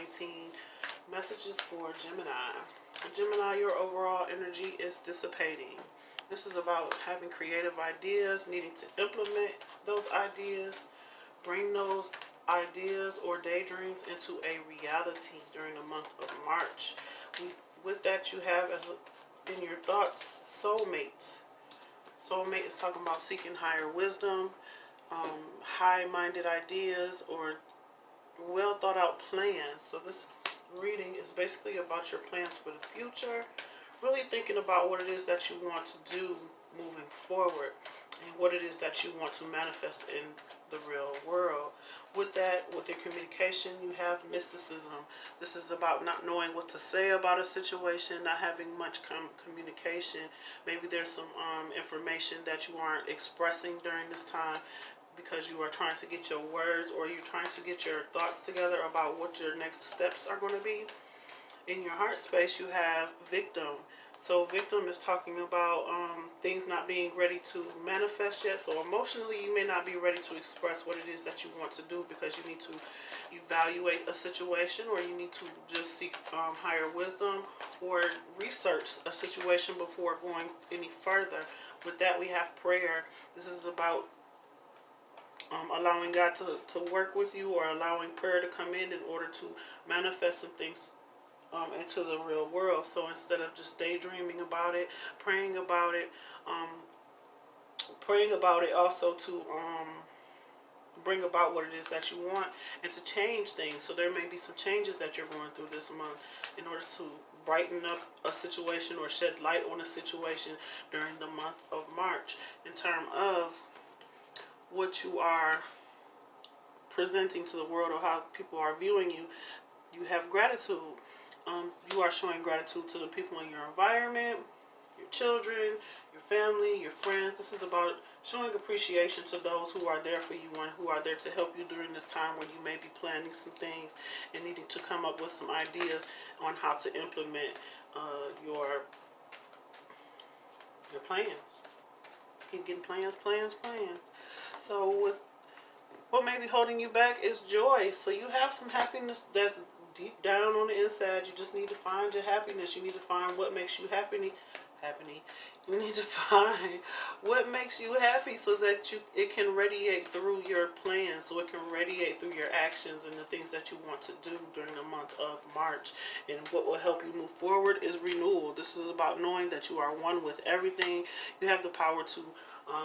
2019. Messages for Gemini. Gemini, your overall energy is dissipating. This is about having creative ideas, needing to implement those ideas, bring those ideas or daydreams into a reality during the month of March. With that, you have in your thoughts, soulmate. Soulmate is talking about seeking higher wisdom, high-minded ideas, or well thought out plans. So this reading is basically about your plans for the future, really thinking about what it is that you want to do moving forward and what it is that you want to manifest in the real world. With that, with your communication, you have mysticism. This is about not knowing what to say about a situation, not having much communication. Maybe there's some information that you aren't expressing during this time because you are trying to get your words, or you're trying to get your thoughts together about what your next steps are going to be. In your heart space, you have victim. So victim is talking about things not being ready to manifest yet. So emotionally, you may not be ready to express what it is that you want to do because you need to evaluate a situation, or you need to just seek higher wisdom or research a situation before going any further. With that, we have prayer. This is about allowing God to work with you, or allowing prayer to come in order to manifest some things into the real world. So instead of just daydreaming about it, praying about it also to bring about what it is that you want and to change things. So there may be some changes that you're going through this month in order to brighten up a situation or shed light on a situation during the month of March. In terms of what you are presenting to the world, or how people are viewing you, you have gratitude. You are showing gratitude to the people in your environment, your children, your family, your friends. This is about showing appreciation to those who are there for you and who are there to help you during this time when you may be planning some things and needing to come up with some ideas on how to implement your plans. Keep getting plans. So with what may be holding you back is joy. So you have some happiness that's deep down on the inside. You just need to find your happiness. You need to find what makes you happy. You need to find what makes you happy so that it can radiate through your plans, so it can radiate through your actions and the things that you want to do during the month of March. And what will help you move forward is renewal. This is about knowing that you are one with everything. You have the power to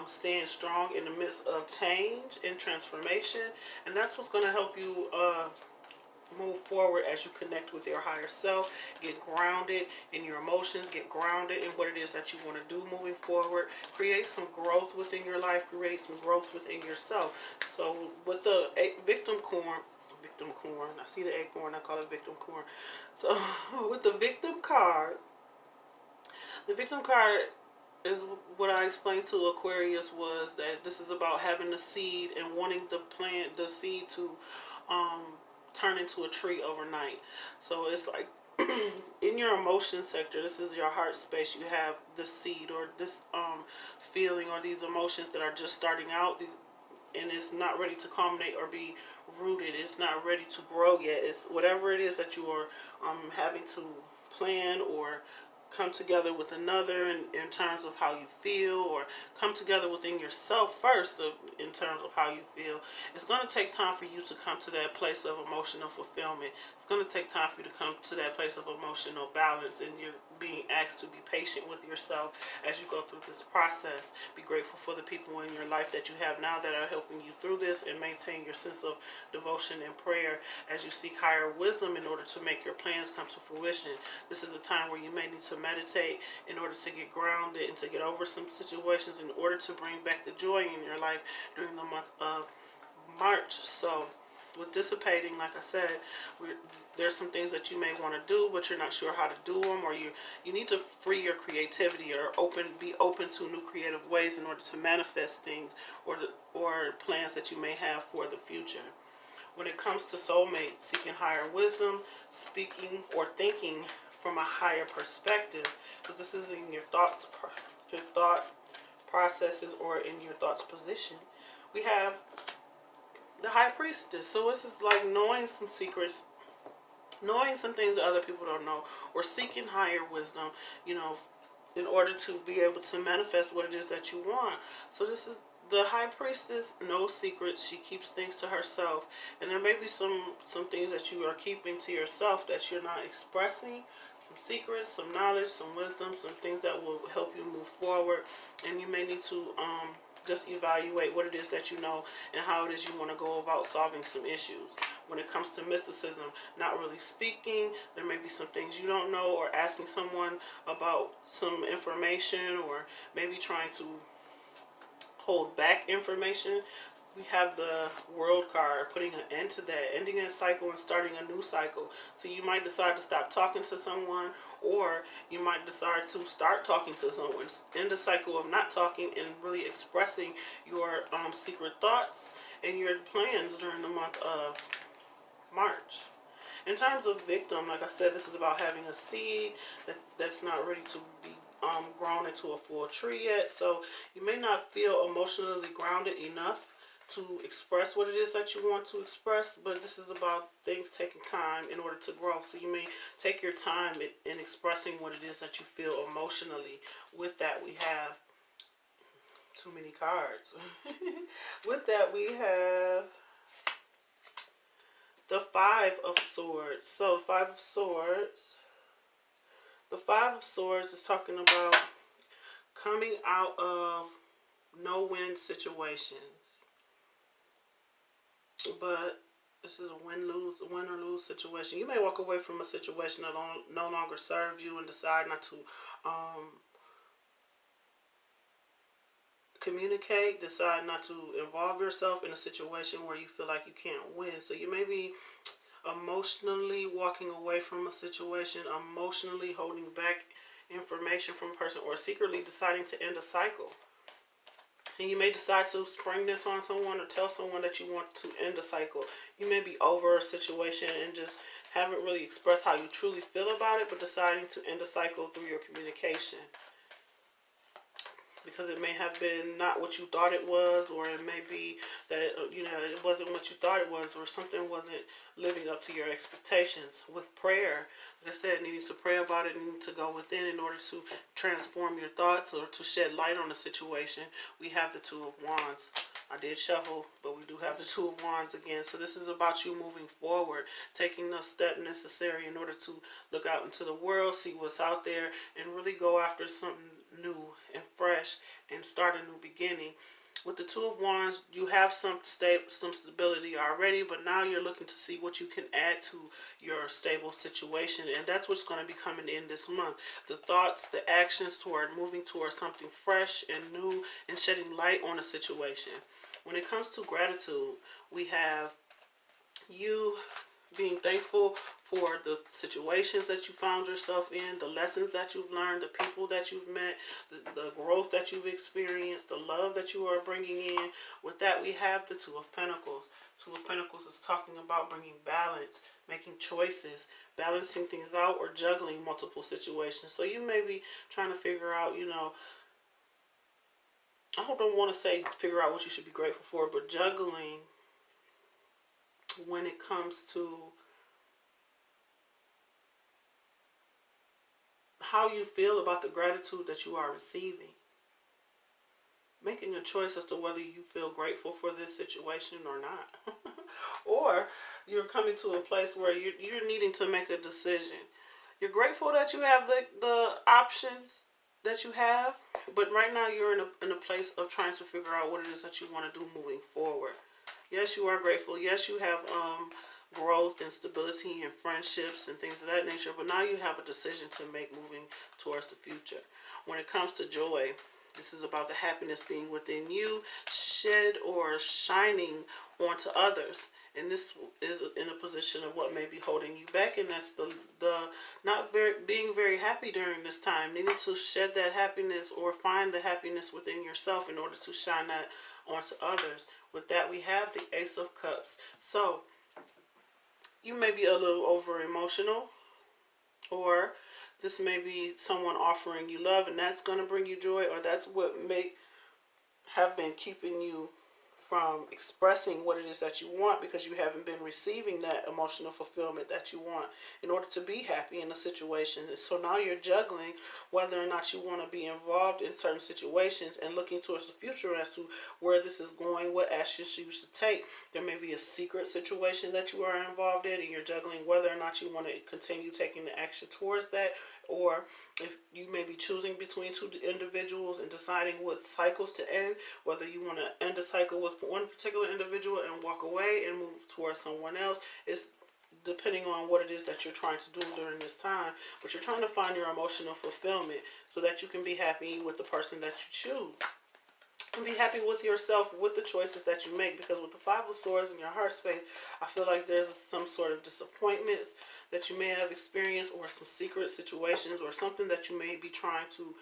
stand strong in the midst of change and transformation, and that's what's going to help you move forward as you connect with your higher self. Get grounded in your emotions, get grounded in what it is that you want to do moving forward. Create some growth within your life, create some growth within yourself. So with the victim corn, I see the acorn, I call it victim corn. So with the victim card is what I explained to Aquarius, was that this is about having the seed and wanting the seed to turn into a tree overnight. So it's like in your emotion sector, this is your heart space. You have this seed, or this feeling, or these emotions that are just starting out, and it's not ready to culminate or be rooted. It's not ready to grow yet. It's whatever it is that you are having to plan or come together with another in terms of how you feel, or come together within yourself first in terms of how you feel. It's going to take time for you to come to that place of emotional fulfillment. It's going to take time for you to come to that place of emotional balance, and you're being asked to be patient with yourself as you go through this process. Be grateful for the people in your life that you have now that are helping you through this, and maintain your sense of devotion and prayer as you seek higher wisdom in order to make your plans come to fruition. This is a time where you may need to meditate in order to get grounded and to get over some situations, in order to bring back the joy in your life during the month of March. So with dissipating, like I said, there's some things that you may want to do, but you're not sure how to do them, or you need to free your creativity, or be open to new creative ways in order to manifest things or plans that you may have for the future. When it comes to soulmate, seeking higher wisdom, speaking or thinking from a higher perspective, because this is in your thought processes, or in your thoughts position. We have the High Priestess. So this is like knowing some secrets knowing some things that other people don't know, or seeking higher wisdom, you know, in order to be able to manifest what it is that you want. So this is the high priestess, no secrets. She keeps things to herself, and there may be some things that you are keeping to yourself that you're not expressing, some secrets, some knowledge, some wisdom, some things that will help you move forward. And you may need to just evaluate what it is that you know and how it is you want to go about solving some issues. When it comes to mysticism, not really speaking, there may be some things you don't know, or asking someone about some information, or maybe trying to hold back information. We have the world card, putting an end to that, ending a cycle and starting a new cycle. So you might decide to stop talking to someone, or you might decide to start talking to someone. End the cycle of not talking and really expressing your secret thoughts and your plans during the month of March. In terms of victim, like I said, this is about having a seed that's not ready to be grown into a full tree yet. So you may not feel emotionally grounded enough to express what it is that you want to express, but this is about things taking time in order to grow. So you may take your time in expressing what it is that you feel emotionally. With that, we have too many cards. With that, we have the Five of Swords. So the Five of Swords is talking about coming out of no-win situations. But this is a win or lose situation. You may walk away from a situation that no longer serve you and decide not to communicate, decide not to involve yourself in a situation where you feel like you can't win. So you may be emotionally walking away from a situation, emotionally holding back information from a person, or secretly deciding to end a cycle. And you may decide to spring this on someone or tell someone that you want to end a cycle. You may be over a situation and just haven't really expressed how you truly feel about it, but deciding to end a cycle through your communication. Because it may have been not what you thought it was, or it may be that it wasn't what you thought it was, or something wasn't living up to your expectations. With prayer, like I said, needing to pray about it, needing to go within in order to transform your thoughts or to shed light on the situation. We have the Two of Wands. I did shuffle, but we do have the Two of Wands again. So this is about you moving forward, taking the step necessary in order to look out into the world, see what's out there, and really go after something new and fresh and start a new beginning. With the Two of Wands, you have some stability already, but now you're looking to see what you can add to your stable situation, and that's what's going to be coming in this month. The thoughts, the actions toward moving towards something fresh and new and shedding light on a situation. When it comes to gratitude, we have you being thankful for the situations that you found yourself in, the lessons that you've learned, the people that you've met, the growth that you've experienced, the love that you are bringing in. With that, we have the Two of Pentacles. Two of Pentacles is talking about bringing balance, making choices, balancing things out, or juggling multiple situations. So you may be trying to figure out, I don't want to say figure out what you should be grateful for, but juggling when it comes to how you feel about the gratitude that you are receiving. Making a choice as to whether you feel grateful for this situation or not. Or you're coming to a place where you're needing to make a decision. You're grateful that you have the options that you have, but right now you're in a place of trying to figure out what it is that you want to do moving forward. Yes, you are grateful. Yes, you have growth and stability and friendships and things of that nature, but now you have a decision to make moving towards the future. When it comes to joy, this is about the happiness being within you, shed or shining onto others. And this is in a position of what may be holding you back, and that's the not being very happy during this time. Needing to shed that happiness or find the happiness within yourself in order to shine that onto others. With that, we have the Ace of Cups. So you may be a little over emotional, or this may be someone offering you love, and that's going to bring you joy, or that's what may have been keeping you from expressing what it is that you want because you haven't been receiving that emotional fulfillment that you want in order to be happy in a situation. So now you're juggling whether or not you want to be involved in certain situations and looking towards the future as to where this is going, what actions you should take. There may be a secret situation that you are involved in, and you're juggling whether or not you want to continue taking the action towards that, or if you may be choosing between two individuals and deciding what cycles to end, whether you want to end a cycle with one particular individual and walk away and move towards someone else. It's depending on what it is that you're trying to do during this time, but you're trying to find your emotional fulfillment so that you can be happy with the person that you choose. And be happy with yourself with the choices that you make, because with the Five of Swords in your heart space, I feel like there's some sort of disappointments that you may have experienced, or some secret situations, or something that you may be trying to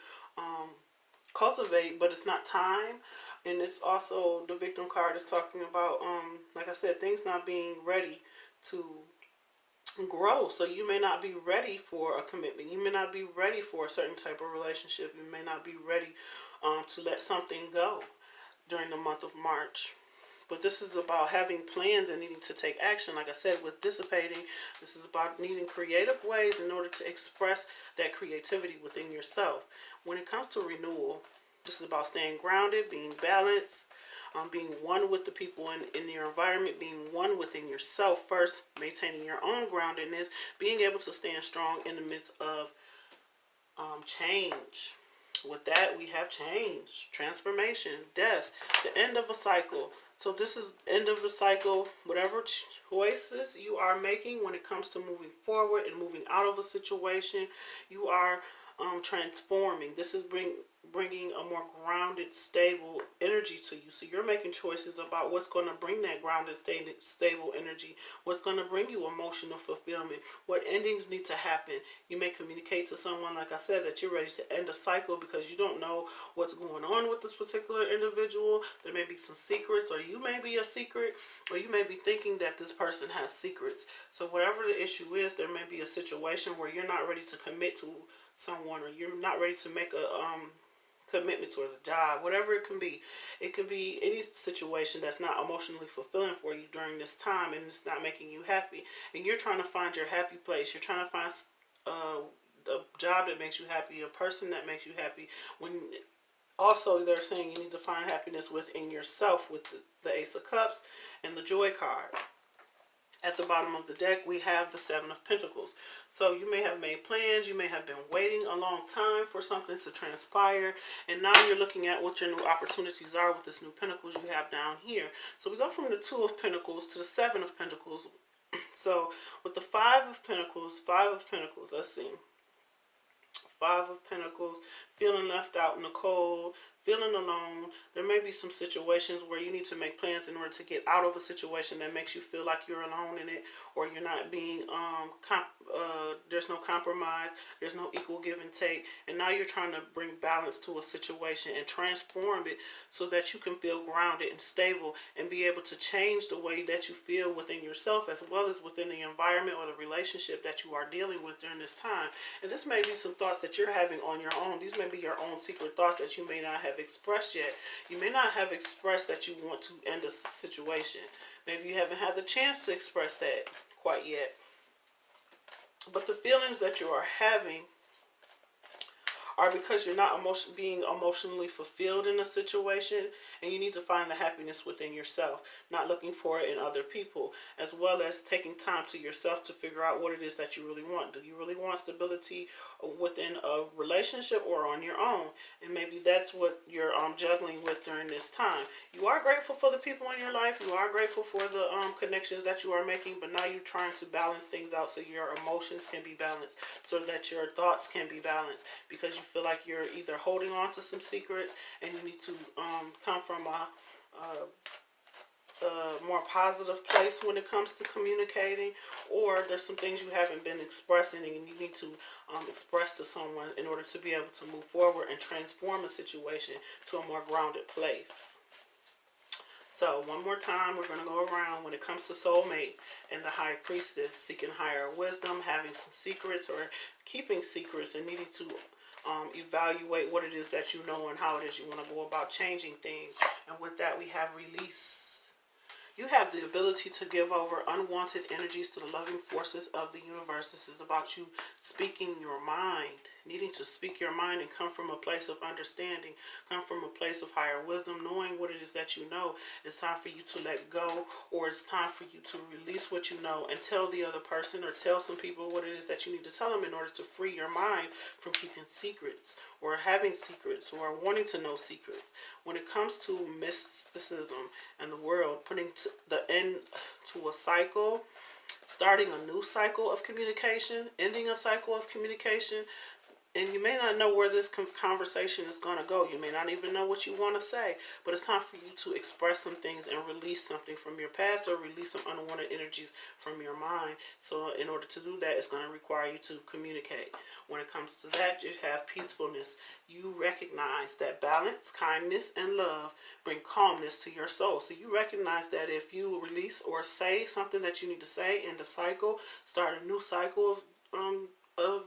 cultivate, but it's not time. And it's also, the victim card is talking about, like I said, things not being ready to grow. So you may not be ready for a commitment. You may not be ready for a certain type of relationship. You may not be ready to let something go during the month of March. But this is about having plans and needing to take action. Like I said, with dissipating, this is about needing creative ways in order to express that creativity within yourself. When it comes to renewal, this is about staying grounded, being balanced, being one with the people in your environment, being one within yourself first, maintaining your own groundedness, being able to stand strong in the midst of change. With that, we have change, transformation, death, the end of a cycle. So this is end of the cycle. Whatever choices you are making when it comes to moving forward and moving out of a situation, you are transforming. This is bringing a more grounded, stable energy to you. So you're making choices about what's going to bring that grounded, stable energy, what's going to bring you emotional fulfillment, what endings need to happen. You may communicate to someone, like I said, that you're ready to end a cycle because you don't know what's going on with this particular individual. There may be some secrets, or you may be a secret, or you may be thinking that this person has secrets. So whatever the issue is, there may be a situation where you're not ready to commit to someone, or you're not ready to make a commitment towards a job, whatever it can be. It could be any situation that's not emotionally fulfilling for you during this time, and it's not making you happy, and you're trying to find your happy place. You're trying to find a job that makes you happy, a person that makes you happy. When also they're saying you need to find happiness within yourself with the Ace of Cups and the Joy card. At the bottom of the deck, we have the Seven of Pentacles. So you may have made plans. You may have been waiting a long time for something to transpire. And now you're looking at what your new opportunities are with this new Pentacles you have down here. So we go from the Two of Pentacles to the Seven of Pentacles. So with the Five of Pentacles, let's see. Five of Pentacles, feeling left out in the cold, feeling alone. There may be some situations where you need to make plans in order to get out of a situation that makes you feel like you're alone in it, or you're not being, there's no compromise, there's no equal give and take, and now you're trying to bring balance to a situation and transform it so that you can feel grounded and stable and be able to change the way that you feel within yourself as well as within the environment or the relationship that you are dealing with during this time. And this may be some thoughts that you're having on your own. These may be your own secret thoughts that you may not have expressed yet. You may not have expressed that you want to end a situation. Maybe you haven't had the chance to express that quite yet. But the feelings that you are having are because you're not being emotionally fulfilled in a situation, and you need to find the happiness within yourself, not looking for it in other people, as well as taking time to yourself to figure out what it is that you really want. Do you really want stability within a relationship or on your own? And maybe that's what you're juggling with during this time. You are grateful for the people in your life. You are grateful for the connections that you are making, but now you're trying to balance things out so your emotions can be balanced, so that your thoughts can be balanced, because you feel like you're either holding on to some secrets and you need to come from a more positive place when it comes to communicating, or there's some things you haven't been expressing and you need to express to someone in order to be able to move forward and transform a situation to a more grounded place. So one more time, we're going to go around when it comes to soulmate and the high priestess, seeking higher wisdom, having some secrets or keeping secrets, and needing to evaluate what it is that you know and how it is you want to go about changing things. And with that, we have release. You have the ability to give over unwanted energies to the loving forces of the universe. This is about you speaking your mind, needing to speak your mind and come from a place of understanding, come from a place of higher wisdom, knowing what it is that you know. It's time for you to let go, or it's time for you to release what you know and tell the other person or tell some people what it is that you need to tell them in order to free your mind from keeping secrets or having secrets or wanting to know secrets. When it comes to mysticism and the world, putting the end to a cycle, starting a new cycle of communication, ending a cycle of communication, and you may not know where this conversation is going to go. You may not even know what you want to say, but it's time for you to express some things and release something from your past or release some unwanted energies from your mind. So in order to do that, it's going to require you to communicate. When it comes to that, you have peacefulness. You recognize that balance, kindness, and love bring calmness to your soul. So you recognize that if you release or say something that you need to say in the cycle, start a new cycle of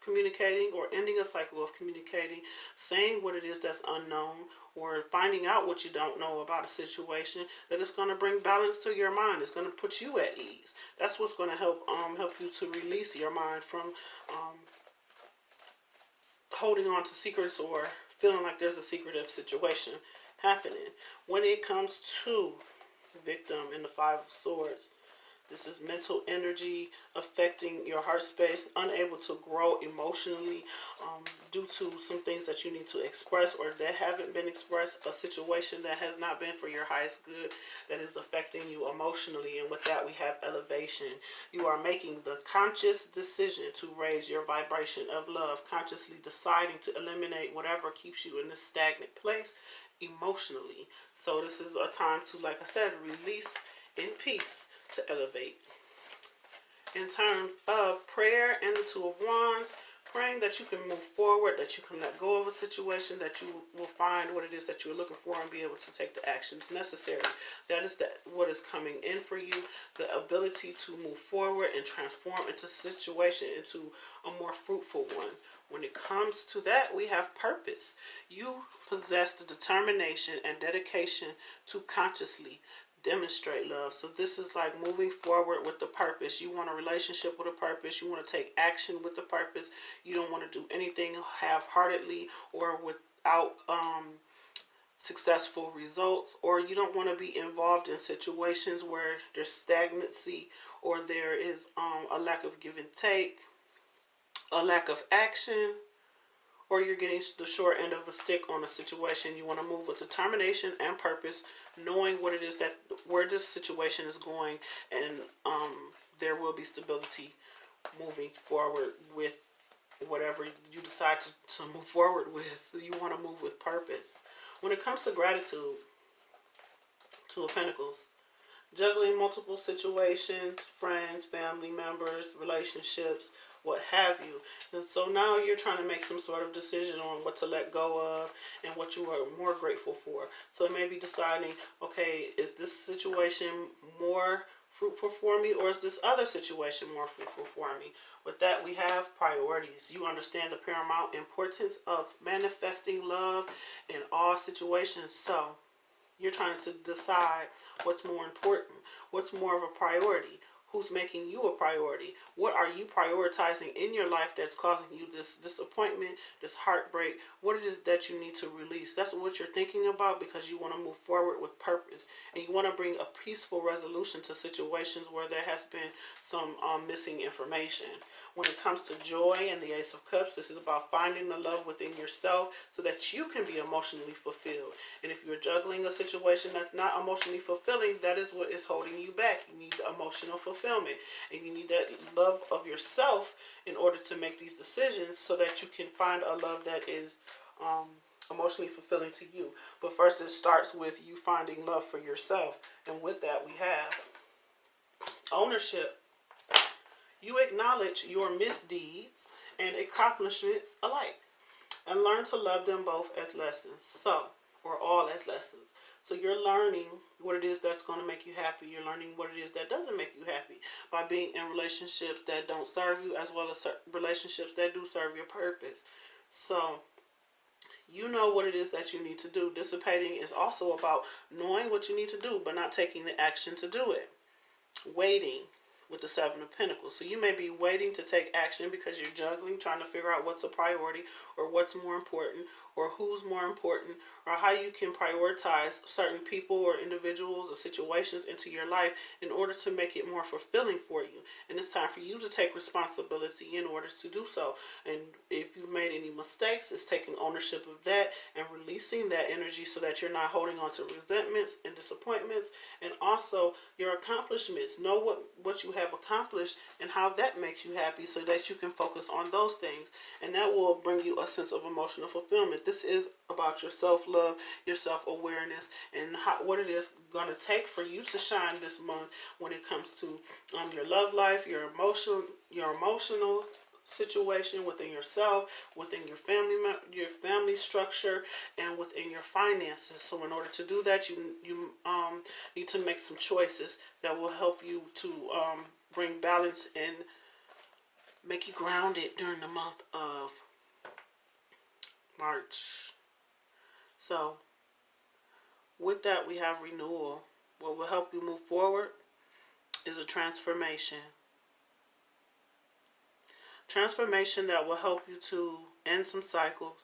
communicating or ending a cycle of communicating, saying what it is that's unknown or finding out what you don't know about a situation, that it's going to bring balance to your mind. It's going to put you at ease. That's what's going to help you to release your mind from holding on to secrets or feeling like there's a secretive situation happening. When it comes to victim in the Five of Swords, this is mental energy affecting your heart space, unable to grow emotionally due to some things that you need to express or that haven't been expressed, a situation that has not been for your highest good that is affecting you emotionally. And with that, we have elevation. You are making the conscious decision to raise your vibration of love, consciously deciding to eliminate whatever keeps you in this stagnant place emotionally. So this is a time to, like I said, release in peace to elevate. In terms of prayer and the Two of Wands, praying that you can move forward, that you can let go of a situation, that you will find what it is that you're looking for and be able to take the actions necessary. That is what is coming in for you, the ability to move forward and transform into situation into a more fruitful one. When it comes to that, we have purpose. You possess the determination and dedication to consciously demonstrate love. So this is like moving forward with the purpose. You want a relationship with a purpose. You want to take action with the purpose. You don't want to do anything half-heartedly or without successful results, or you don't want to be involved in situations where there's stagnancy or there is a lack of give and take, a lack of action, or you're getting the short end of a stick on a situation. You want to move with determination and purpose, knowing what it is that where this situation is going, and there will be stability moving forward with whatever you decide to move forward with. You want to move with purpose. When it comes to gratitude, Two of Pentacles, juggling multiple situations, friends, family members, relationships, what have you. And so now you're trying to make some sort of decision on what to let go of and what you are more grateful for. So it may be deciding, okay, is this situation more fruitful for me, or is this other situation more fruitful for me? With that, we have priorities. You understand the paramount importance of manifesting love in all situations. So you're trying to decide what's more important, what's more of a priority. Who's making you a priority? What are you prioritizing in your life that's causing you this disappointment, this heartbreak? What it is that you need to release? That's what you're thinking about, because you want to move forward with purpose. And you want to bring a peaceful resolution to situations where there has been some missing information. When it comes to joy and the Ace of Cups, this is about finding the love within yourself so that you can be emotionally fulfilled. And if you're juggling a situation that's not emotionally fulfilling, that is what is holding you back. You need emotional fulfillment, and you need that love of yourself in order to make these decisions so that you can find a love that is emotionally fulfilling to you. But first, it starts with you finding love for yourself. And with that, we have ownership. You acknowledge your misdeeds and accomplishments alike and learn to love them both as lessons. Or all as lessons. So you're learning what it is that's going to make you happy. You're learning what it is that doesn't make you happy by being in relationships that don't serve you, as well as relationships that do serve your purpose. So you know what it is that you need to do. Dissipating is also about knowing what you need to do, but not taking the action to do it. Waiting with the Seven of Pentacles. So you may be waiting to take action because you're juggling, trying to figure out what's a priority or what's more important or who's more important or how you can prioritize certain people or individuals or situations into your life in order to make it more fulfilling for you. And it's time for you to take responsibility in order to do so. And if you've made any mistakes, it's taking ownership of that and releasing that energy so that you're not holding on to resentments and disappointments. And also your accomplishments. Know what you have accomplished and how that makes you happy so that you can focus on those things. And that will bring you a sense of emotional fulfillment. This is about your self-love, your self-awareness, and what it is going to take for you to shine this month when it comes to your love life, your emotional situation within yourself, within your family structure, and within your finances. So in order to do that, you need to make some choices that will help you to bring balance and make you grounded during the month of March. So with that, we have renewal. What will help you move forward is a transformation. Transformation that will help you to end some cycles,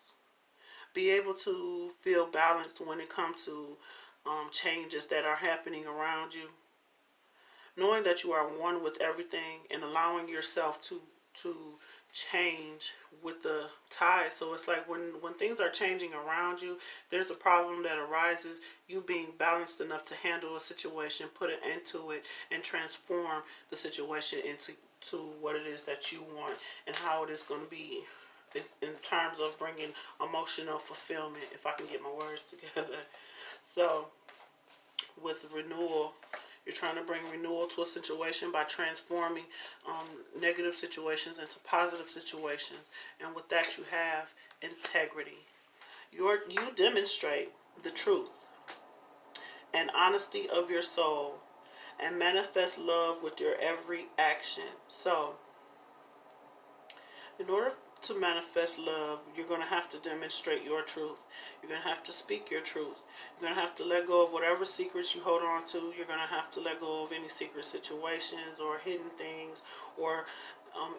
be able to feel balanced when it comes to changes that are happening around you. Knowing that you are one with everything and allowing yourself to change with the tide. So it's like when things are changing around you, there's a problem that arises, you being balanced enough to handle a situation, put an end to it, and transform the situation into what it is that you want and how it is going to be in terms of bringing emotional fulfillment, if I can get my words together. So with renewal, you're trying to bring renewal to a situation by transforming negative situations into positive situations. And with that, you have integrity. You demonstrate the truth and honesty of your soul and manifest love with your every action. So, in order to manifest love, you're going to have to demonstrate your truth. You're going to have to speak your truth. You're going to have to let go of whatever secrets you hold on to. You're going to have to let go of any secret situations or hidden things, or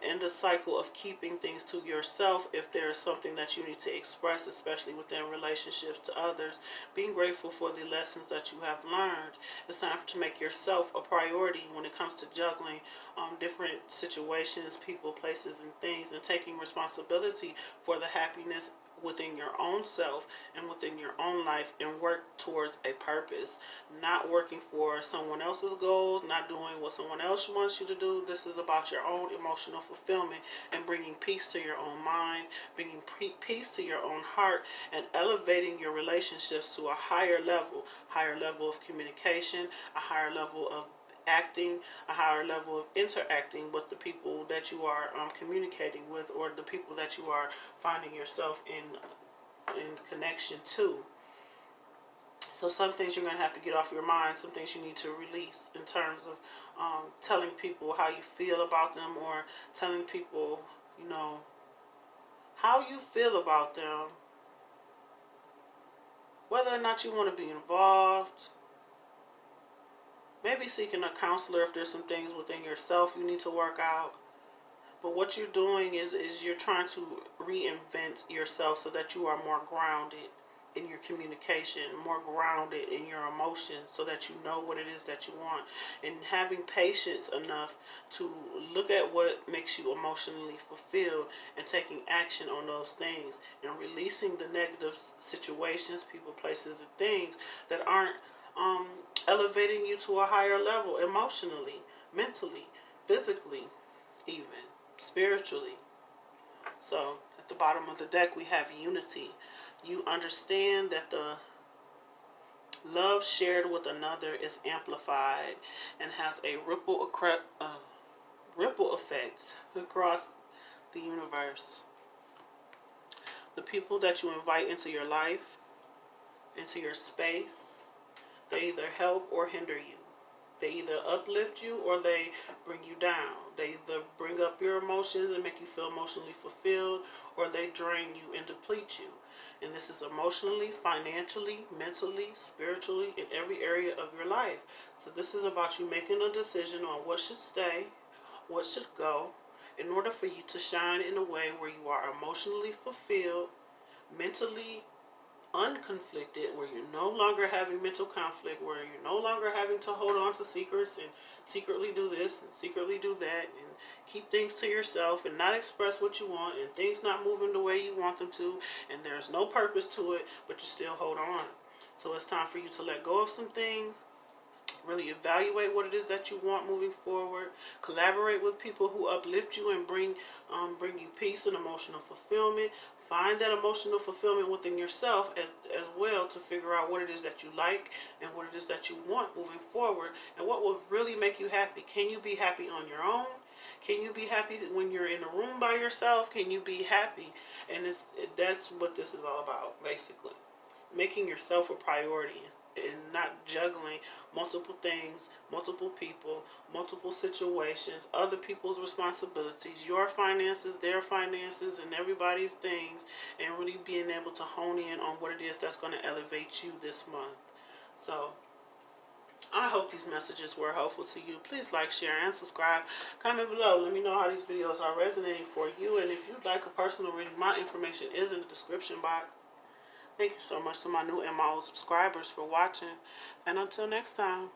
end the cycle of keeping things to yourself if there is something that you need to express, especially within relationships to others. Being grateful for the lessons that you have learned. It's time to make yourself a priority when it comes to juggling different situations, people, places, and things, and taking responsibility for the happiness within your own self and within your own life, and work towards a purpose. Not working for someone else's goals, not doing what someone else wants you to do. This is about your own emotional fulfillment and bringing peace to your own mind, bringing peace to your own heart, and elevating your relationships to a higher level of communication, a higher level of acting, a higher level of interacting with the people that you are communicating with, or the people that you are finding yourself in connection to. So some things you're going to have to get off your mind, some things you need to release in terms of telling people how you feel about them, or telling people, how you feel about them, whether or not you want to be involved. Maybe seeking a counselor if there's some things within yourself you need to work out. But what you're doing is you're trying to reinvent yourself so that you are more grounded in your communication, more grounded in your emotions, so that you know what it is that you want. And having patience enough to look at what makes you emotionally fulfilled and taking action on those things, and releasing the negative situations, people, places, and things that aren't elevating you to a higher level emotionally, mentally, physically, even spiritually. So at the bottom of the deck, we have unity. You understand that the love shared with another is amplified and has a ripple effect across the universe. The people that you invite into your life, into your space, they either help or hinder you. They either uplift you or they bring you down. They either bring up your emotions and make you feel emotionally fulfilled, or they drain you and deplete you. And this is emotionally, financially, mentally, spiritually, in every area of your life. So this is about you making a decision on what should stay, what should go, in order for you to shine in a way where you are emotionally fulfilled, mentally unconflicted, where you're no longer having mental conflict, where you're no longer having to hold on to secrets and secretly do this and secretly do that and keep things to yourself and not express what you want, and things not moving the way you want them to, and there's no purpose to it, but you still hold on. So it's time for you to let go of some things. Really evaluate what it is that you want moving forward. Collaborate with people who uplift you and bring you peace and emotional fulfillment. Find that emotional fulfillment within yourself as well, to figure out what it is that you like and what it is that you want moving forward, and what will really make you happy. Can you be happy on your own? Can you be happy when you're in a room by yourself? Can you be happy? And that's what this is all about, basically. Making yourself a priority and not juggling multiple things, multiple people, multiple situations, other people's responsibilities, your finances, their finances, and everybody's things, and really being able to hone in on what it is that's going to elevate you this month. So I hope these messages were helpful to you. Please like, share, and subscribe. Comment below. Let me know how these videos are resonating for you. And if you'd like a personal reading, my information is in the description box. Thank you so much to my new and my old subscribers for watching. And until next time.